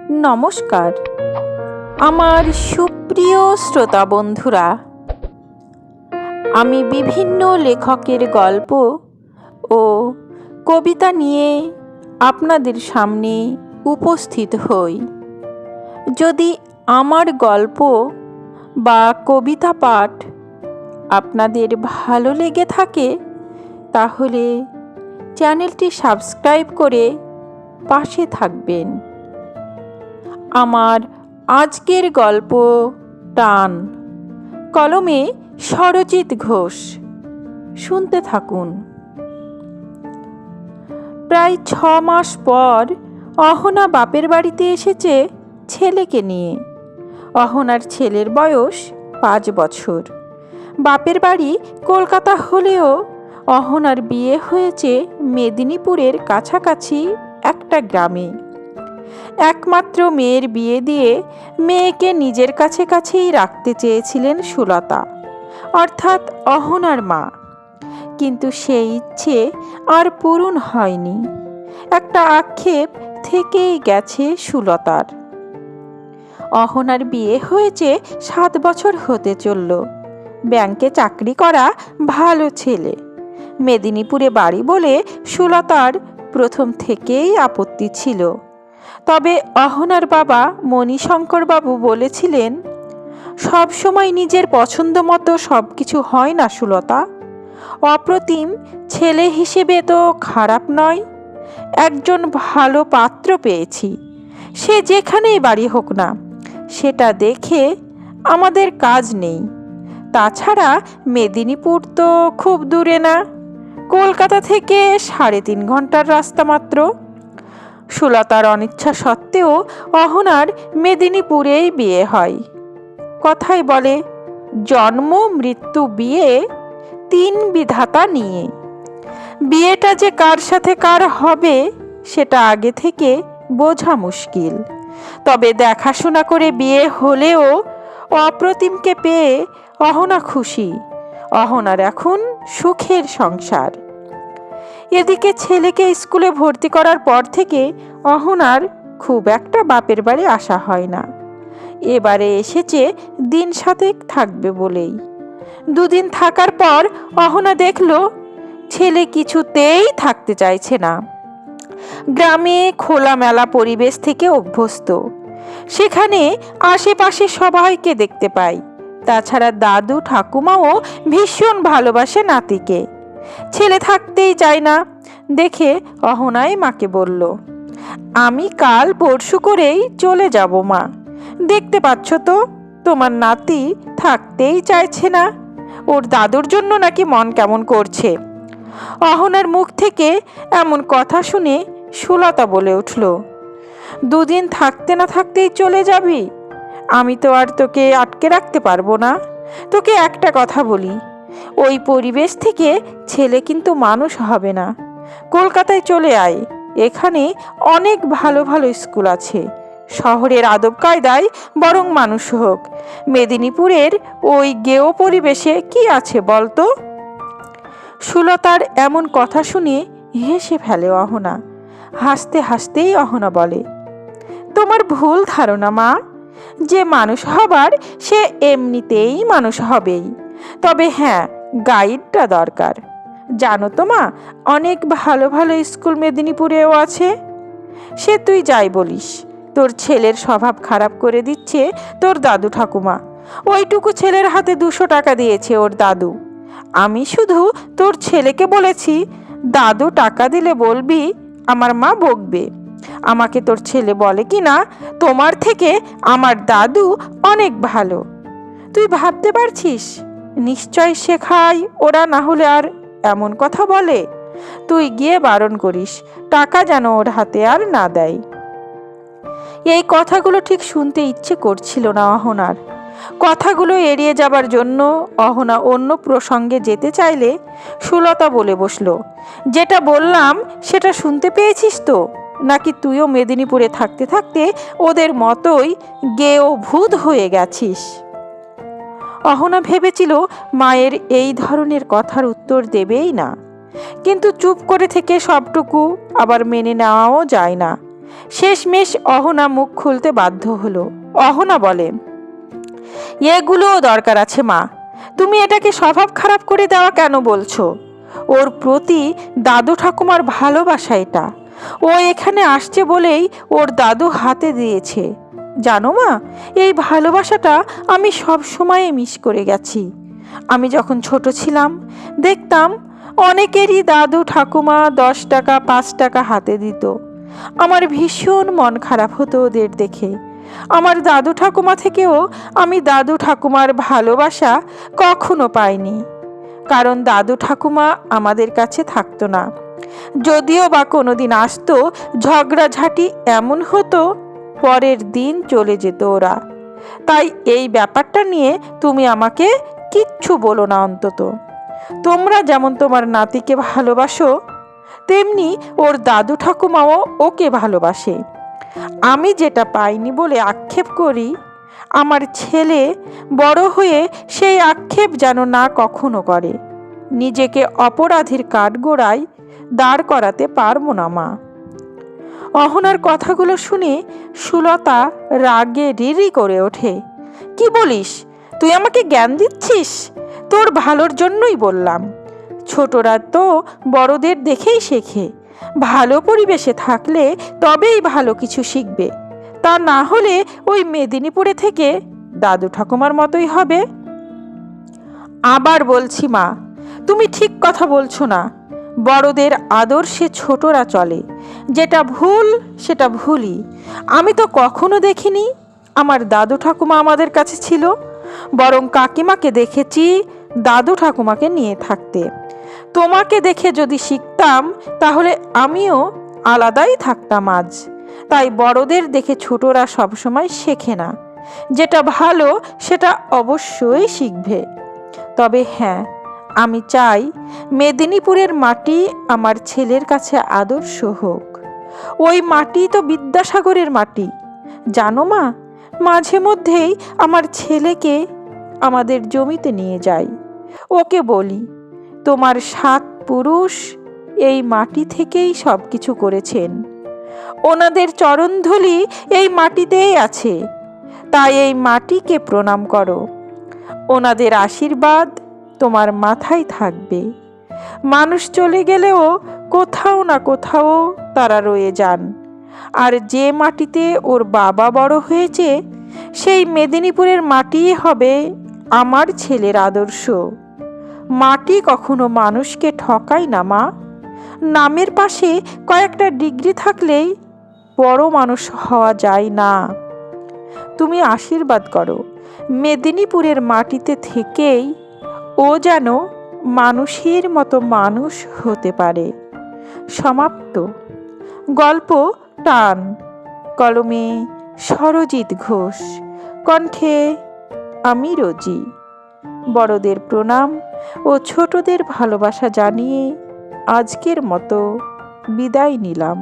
নমস্কার আমার সুপ্রিয় শ্রোতা বন্ধুরা, আমি বিভিন্ন লেখকের গল্প ও কবিতা নিয়ে আপনাদের সামনে উপস্থিত হই। যদি আমার গল্প বা কবিতা পাঠ আপনাদের ভালো লেগে থাকে তাহলে চ্যানেলটি সাবস্ক্রাইব করে পাশে থাকবেন। আমার আজকের গল্প টান, কলমে সরজিৎ ঘোষ। শুনতে থাকুন। প্রায় 6 মাস পর অহনা বাপের বাড়িতে এসেছে ছেলেকে নিয়ে। অহনার ছেলের বয়স 5 বছর। বাপের বাড়ি কলকাতা হলেও অহনার বিয়ে হয়েছে মেদিনীপুরের কাছাকাছি একটা গ্রামে। একমাত্র মেয়ের বিয়ে দিয়ে মেয়েকে নিজের কাছেই রাখতে চেয়েছিলেন সুলতা, অর্থাৎ অহনার মা। কিন্তু সেই ইচ্ছে আর পূরণ হয়নি। একটা আক্ষেপ থেকেই গেছে সুলতার। অহনার বিয়ে হয়েছে 7 বছর হতে চলল। ব্যাংকে চাকরি করা ভালো ছেলে। মেদিনীপুরে বাড়ি বলে সুলতার প্রথম থেকেই আপত্তি ছিল। তবে অহনার বাবা মণিশঙ্করবাবু বলেছিলেন, সব সময় নিজের পছন্দ মতো সব কিছু হয় না সুলতা। অপ্রতিম ছেলে হিসেবে তো খারাপ নয়। একজন ভালো পাত্র পেয়েছি, সে যেখানেই বাড়ি হোক না, সেটা দেখে আমাদের কাজ নেই। তাছাড়া মেদিনীপুর তো খুব দূরে না, কলকাতা থেকে 3.5 ঘন্টার রাস্তা মাত্র। সুলতার অনিচ্ছা সত্ত্বেও অহনার মেদিনীপুরেই বিয়ে হয়। কথাই বলে, জন্ম মৃত্যু বিয়ে 3 বিধাতা নিয়ে। বিয়েটা যে কার সাথে কার হবে সেটা আগে থেকে বোঝা মুশকিল। তবে দেখাশোনা করে বিয়ে হলেও অপ্রতিমকে পেয়ে অহনা খুশি। অহনার এখন সুখের সংসার। এদিকে ছেলেকে স্কুলে ভর্তি করার পর থেকে অহনার খুব একটা বাপের বাড়ি আসা হয় না। এবারে এসেছে দিন 7 থাকবে বলেই। 2 দিন থাকার পর অহনা দেখল ছেলে কিছুতেই থাকতে চাইছে না। গ্রামে খোলামেলা পরিবেশ থেকে অভ্যস্ত। সেখানে আশেপাশে সবাইকে দেখতে পায়। তাছাড়া দাদু ঠাকুমাও ভীষণ ভালোবাসে নাতিকে। ছেলে থাকতেই চায় না দেখে অহনাই মাকে বলল, আমি কাল পরশু করেই চলে যাব মা। দেখতে পাচ্ছ তো তোমার নাতি থাকতেই চাইছে না, ওর দাদুর জন্য নাকি মন কেমন করছে। অহনার মুখ থেকে এমন কথা শুনে সুলতা বলে উঠল, 2 দিন থাকতে না থাকতেই চলে যাবি? আমি তো আর তোকে আটকে রাখতে পারবো না। তোকে একটা কথা বলি, ওই পরিবেশ থেকে ছেলে কিন্তু মানুষ হবে না। কলকাতায় চলে আয়, এখানে অনেক ভালো ভালো স্কুল আছে। শহরের আদব কায়দায় বরং মানুষ হোক। মেদিনীপুরের ওই গেও পরিবেশে কি আছে বলতো? সুলতার এমন কথা শুনে হেসে ফেলে অহনা। হাসতে হাসতেই অহনা বলে, তোমার ভুল ধারণা মা। যে মানুষ হবার সে এমনিতেই মানুষ হবেই। তবে হ্যাঁ, গাইডটা দরকার। জানো তো মা, অনেক ভালো ভালো স্কুল মেদিনীপুরেও আছে। সে তুই যাই বলিস, তোর ছেলের স্বভাব খারাপ করে দিচ্ছে তোর দাদু ঠাকুমা। ওইটুকু ছেলের হাতে 200 টাকা দিয়েছে ওর দাদু। আমি শুধু তোর ছেলেকে বলেছি, দাদু টাকা দিলে বলবি আমার মা বকবে। আমাকে তোর ছেলে বলে কি না, তোমার থেকে আমার দাদু অনেক ভালো। তুই ভাবতে পারছিস? নিশ্চয় শেখায় ওরা, না হলে আর এমন কথা বলে? তুই গিয়ে বারণ করিস টাকা যেন ওর হাতে আর না দেয়। এই কথাগুলো ঠিক শুনতে ইচ্ছে করছিল না অহনার। কথাগুলো এড়িয়ে যাবার জন্য অহনা অন্য প্রসঙ্গে যেতে চাইলে সুলতা বলে বসল, যেটা বললাম সেটা শুনতে পেয়েছিস তো? নাকি তুইও মেদিনীপুরে থাকতে থাকতে ওদের মতোই গেও ভূত হয়ে গেছিস? অহনা ভেবেছিল মায়ের এই ধরনের কথার উত্তর দেবেই না, কিন্তু চুপ করে থেকে সবটুকু আবার মেনে নেওয়াও যায় না। শেষমেশ অহনা মুখ খুলতে বাধ্য হলো। অহনা বলে, এগুলোও দরকার আছে মা, তুমি এটাকে স্বভাব খারাপ করে দেওয়া কেন বলছো? ওর প্রতি দাদু ঠাকুমার ভালোবাসা এটা। ও এখানে আসছে বলেই ওর দাদু হাতে দিয়েছে। জানো মা, এই ভালোবাসাটা আমি সব সময় মিস করে গেছি। আমি যখন ছোট ছিলাম দেখতাম অনেকেরই দাদু ঠাকুমা 10 টাকা 5 টাকা হাতে দিত। আমার ভীষণ মন খারাপ হতো ওদের দেখে। আমার দাদু ঠাকুমা থেকেও আমি দাদু ঠাকুমার ভালোবাসা কখনো পাইনি, কারণ দাদু ঠাকুমা আমাদের কাছে থাকতো না। যদিও বা কোনোদিন আসতো, ঝগড়াঝাটি এমন হতো পরের দিন চলে যেত ওরা। তাই এই ব্যাপারটা নিয়ে তুমি আমাকে কিচ্ছু বলো না অন্তত। তোমরা যেমন তোমার নাতিকে ভালোবাসো, তেমনি ওর দাদু ঠাকুমাও ওকে ভালোবাসে। আমি যেটা পাইনি বলে আক্ষেপ করি, আমার ছেলে বড় হয়ে সেই আক্ষেপ যেন না কখনো করে। নিজেকে অপরাধীর কাঠগোড়ায় দাঁড় করাতে পারবো না মা। অহনার কথাগুলো শুনে সুলতা রাগে রিরি করে ওঠে। কি বলিস? তুই আমাকে জ্ঞান দিচ্ছিস? তোর ভালোর জন্যই বললাম। ছোটরা তো বড়দের দেখেই শেখে। ভালো পরিবেশে থাকলে তবেই ভালো কিছু শিখবে। তা না হলে ওই মেদিনীপুরে থেকে দাদু ঠাকুমার মতোই হবে। আবার বলছি মা, তুমি ঠিক কথা বলছো না। বড়দের আদর্শে ছোটরা চলে। যেটা ভুল সেটা ভুলই। আমি তো কখনো দেখিনি আমার দাদু ঠাকুমা আমাদের কাছে ছিল, বরং কাকিমাকে দেখেছি দাদু ঠাকুমাকে নিয়ে থাকতে। তোমাকে দেখে যদি শিখতাম তাহলে আমিও আলাদাই থাকতাম আজ। তাই বড়দের দেখে ছোটরা সবসময় শেখে না। যেটা ভালো সেটা অবশ্যই শিখবে। তবে হ্যাঁ, আমি চাই মেদিনীপুরের মাটি আমার ছেলের কাছে আদর্শ হোক। ওই মাটি তো বিদ্যাসাগরের মাটি। জানো মা, মাঝে মধ্যেই আমার ছেলেকে আমাদের জমিতে নিয়ে যাই। ওকে বলি, তোমার 7 পুরুষ এই মাটি থেকেই সব কিছু করেছেন। ওনাদের চরণধূলি এই মাটিতেই আছে। তাই এই মাটিকে প্রণাম করো। ওনাদের আশীর্বাদ তোমার মাথায় থাকবে। মানুষ চলে গেলেও কোথাও না কোথাও তারা রয়ে যান। আর যে মাটিতে ওর বাবা বড় হয়েছে, সেই মেদিনীপুরের মাটিই হবে আমার ছেলের আদর্শ। মাটি কখনো মানুষকে ঠকায় না মা। নামের পাশে কয়েকটা ডিগ্রি থাকলেই বড় মানুষ হওয়া যায় না। তুমি আশীর্বাদ করো মেদিনীপুরের মাটিতে থেকেই ও যেন মানুষের মতো মানুষ হতে পারে। সমাপ্ত। গল্প টান। কলমে সরজিৎ ঘোষ, কণ্ঠে আমি রোজি। বড়দের প্রণাম ও ছোটদের ভালোবাসা জানিয়ে আজকের মতো বিদায় নিলাম।